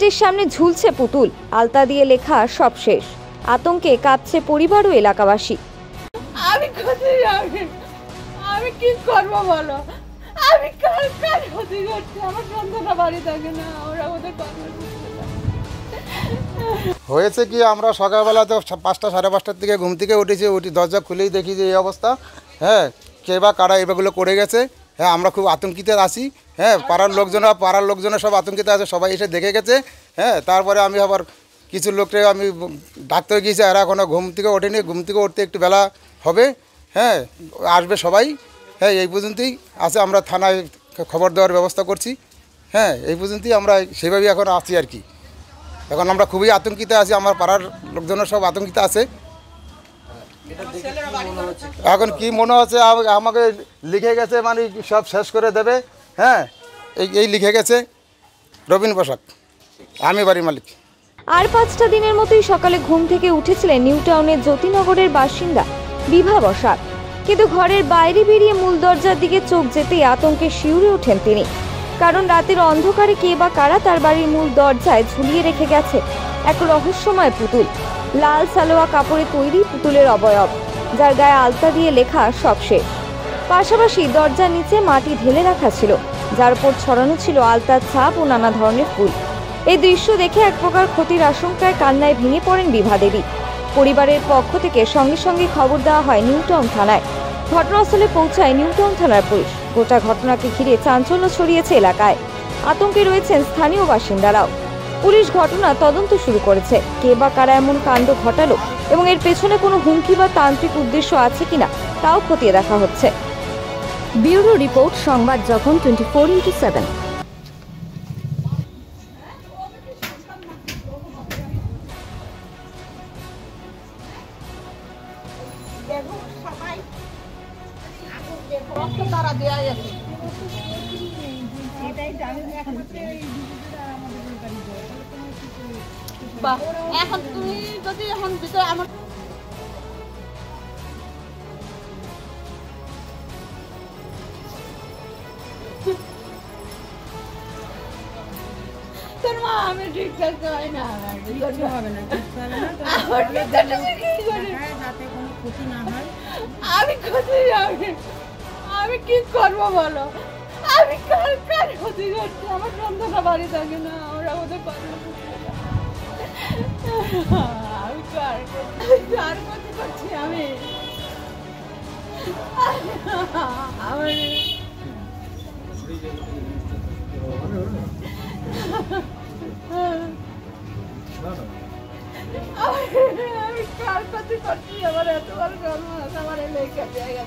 গেটের সামনে ঝুলছে পুতুল, আলতা দিয়ে লেখা সব শেষ। আতঙ্কে কাঁপছে পরিবার ও এলাকাবাসী। আমি কোথায় যাবো? আমি কি করবো বলো? আমি কার কার ক্ষতি করছি? আমার সন্তানরা বাড়ি থাকে না, ওরা ওদের হয়েছে কি, আমরা সকালবেলা তো 5টা সাড়ে 5টার দিকে ঘুম থেকে উঠেছি, দরজা খুলেই দেখি যে এই অবস্থা। হ্যাঁ, কে বা কারা এগুলো করে গেছে। হ্যাঁ, আমরা খুব আতঙ্কিত আছি। হ্যাঁ, পাড়ার লোকজনরা সব আতঙ্কিত আছে, সবাই এসে দেখে গেছে। হ্যাঁ, তারপরে আমি আবার কিছু লোককে আমি ডাক্তার গিয়েছি, এরা এখনও ঘুম থেকে ওঠেনি। ঘুম থেকে উঠতে একটু বেলা হবে। হ্যাঁ, আসবে সবাই। হ্যাঁ, এই পর্যন্তই আছে। আমরা থানায় খবর দেওয়ার ব্যবস্থা করছি। হ্যাঁ, এই পর্যন্তই আমরা সেভাবেই এখন আছি আর কি। এখন আমরা খুবই আতঙ্কিত আছি, আমার পাড়ার লোকজনের সব আতঙ্কিত আছে। এখন কি মনে হচ্ছে, আমাকে লিখে গেছে মানে সব শেষ করে দেবে। হ্যাঁ, এই লিখে গেছে রবিন পোশাক, আমি বাড়ির মালিক। আর 5টা দিনের মতোই সকালে ঘুম থেকে উঠেছিলেন নিউ টাউনের জ্যোতিনগরের বাসিন্দা বিভা বসাক। কিন্তু ঘরের বাইরে বেরিয়ে মূল দরজার দিকে চোখ যেতেই আতঙ্কে শিউরে ওঠেন তিনি। কারণ রাতের অন্ধকারে কে বা কারা তার বাড়ির মূল দরজায় ঝুলিয়ে রেখে গেছে এক রহস্যময় পুতুল। লাল সালোয়া কাপড়ে তৈরি পুতুলের অবয়ব, যার গায়ে আলতা দিয়ে লেখা সব শেষ। পাশাপাশি দরজার নিচে মাটি ঢেলে রাখা ছিল, যার উপর ছড়ানো ছিল আলতার ছাপ ও নানা ধরনের ফুল। এই দৃশ্য দেখে এক প্রকার ক্ষতির আশঙ্কায় কান্নায় ভেঙে পড়েন বিভা দেবী। পরিবারের পক্ষ থেকে সঙ্গে সঙ্গে খবর দেওয়া হয় নিউ টাউন থানায়। ঘটনাস্থলে পৌঁছায় নিউ টাউন থানার পুলিশ। গোটা ঘটনাকে ঘিরে চাঞ্চল্য ছড়িয়েছে এলাকায়। আতঙ্কে রয়েছেন স্থানীয় বাসিন্দারাও। পুলিশ ঘটনা তদন্ত শুরু করেছে। কে বা কারা এমন কাণ্ড ঘটালো এবং এর পেছনে কোনো হুমকি বা তান্ত্রিক উদ্দেশ্য আছে কিনা তাও খতিয়ে দেখা হচ্ছে। ব্যুরো রিপোর্ট, সংবাদ যখন 24x7। এখন তুমি যদি এখন ভিতরে আমার তোর মা আমি ঠিক থাকতে হয় না, হবে না, আমি কোথায় যাবো? আমি কি করবো বলো? আমি কার কার ক্ষতি করছি? আমার সন্তানরা বাড়ি থাকে না, ওরা ওদের আমি কার ক্ষতি করছি? আমি আমি কার ক্ষতি করছি? আমার এত বড় জন্ম, আমার এই লেখা জায়গা